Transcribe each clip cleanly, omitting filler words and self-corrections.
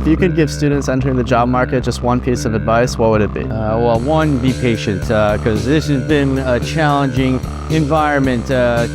If you could give students entering the job market just one piece of advice, what would it be? Well, one, be patient, because this has been a challenging environment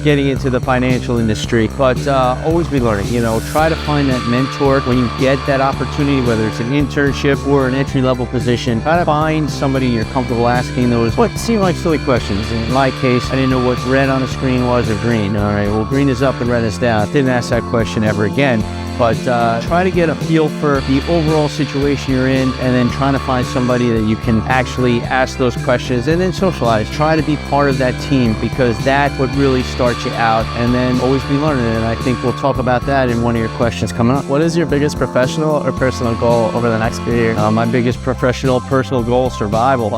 getting into the financial industry, but always be learning. Try to find that mentor when you get that opportunity, whether it's an internship or an entry-level position. Try to find somebody you're comfortable asking those what seem like silly questions. In my case, I didn't know what red on the screen was or green. All right, well, green is up and red is down. Didn't ask that question ever again. But try to get a feel for the overall situation you're in, and then trying to find somebody that you can actually ask those questions and then socialize. Try to be part of that team, because that's what really starts you out, and then always be learning. And I think we'll talk about that in one of your questions coming up. What is your biggest professional or personal goal over the next few years? My biggest personal goal, survival.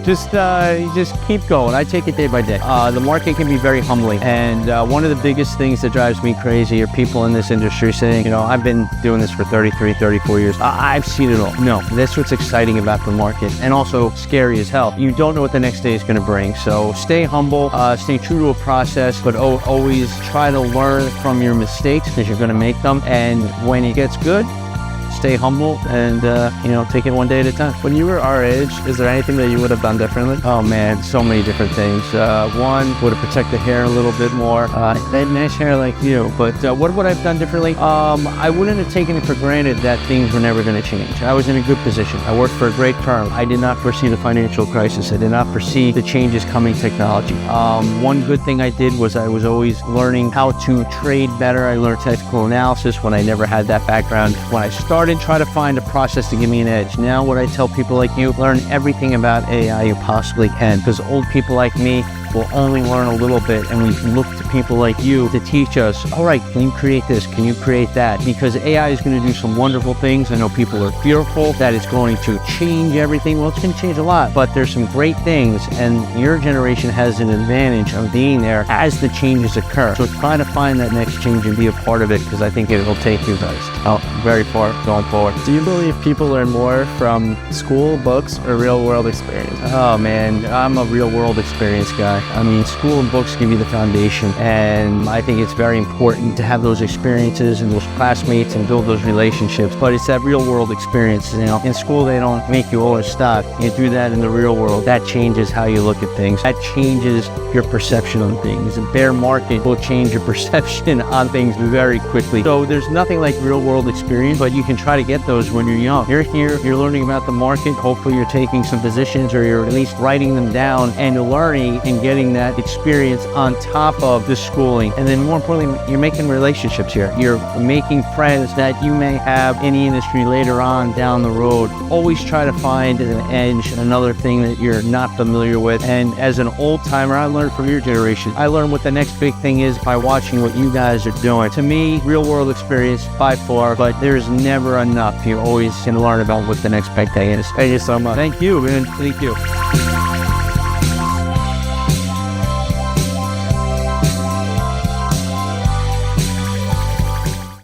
Just keep going. I take it day by day. The market can be very humbling, and one of the biggest things that drives me crazy are people in this industry saying, I've been doing this for 33, 34 years. I've seen it all. No, that's what's exciting about the market, and also scary as hell. You don't know what the next day is going to bring. So stay humble, stay true to a process, but always try to learn from your mistakes, because you're going to make them. And when it gets good, stay humble and, take it one day at a time. When you were our age, is there anything that you would have done differently? Oh man, so many different things. One, would have protected the hair a little bit more. I had nice hair like you, but what would I have done differently? I wouldn't have taken it for granted that things were never going to change. I was in a good position. I worked for a great firm. I did not foresee the financial crisis. I did not foresee the changes coming technology. One good thing I did was I was always learning how to trade better. I learned technical analysis when I never had that background. When I started, try to find a process to give me an edge. Now what I tell people like you, learn everything about AI you possibly can, because old people like me will only learn a little bit, and we look to people like you to teach us, all right, can you create this? Can you create that? Because AI is going to do some wonderful things. I know people are fearful that it's going to change everything. Well, it's going to change a lot, but there's some great things, and your generation has an advantage of being there as the changes occur. So try to find that next change and be a part of it, because I think it will take you guys very far going forward. Do you believe people learn more from school, books, or real-world experience? Oh man, I'm a real-world experience guy. I mean, school and books give you the foundation, and I think it's very important to have those experiences and those classmates and build those relationships, but it's that real-world experience. In school, they don't make you old or stock. You do that in the real world. That changes how you look at things. That changes your perception on things. A bear market will change your perception on things very quickly. So there's nothing like real-world experience, but you can try to get those when you're young. You're here, you're learning about the market. Hopefully you're taking some positions, or you're at least writing them down, and you're learning and getting that experience on top of the schooling. And then more importantly, you're making relationships here. You're making friends that you may have in the industry later on down the road. Always try to find an edge, another thing that you're not familiar with. And as an old timer, I learned from your generation. I learned what the next big thing is by watching what you guys are doing. To me, real world experience by far, but there's never enough. You always can learn about what the next big thing is. Thank you so much. Thank you, man. Thank you.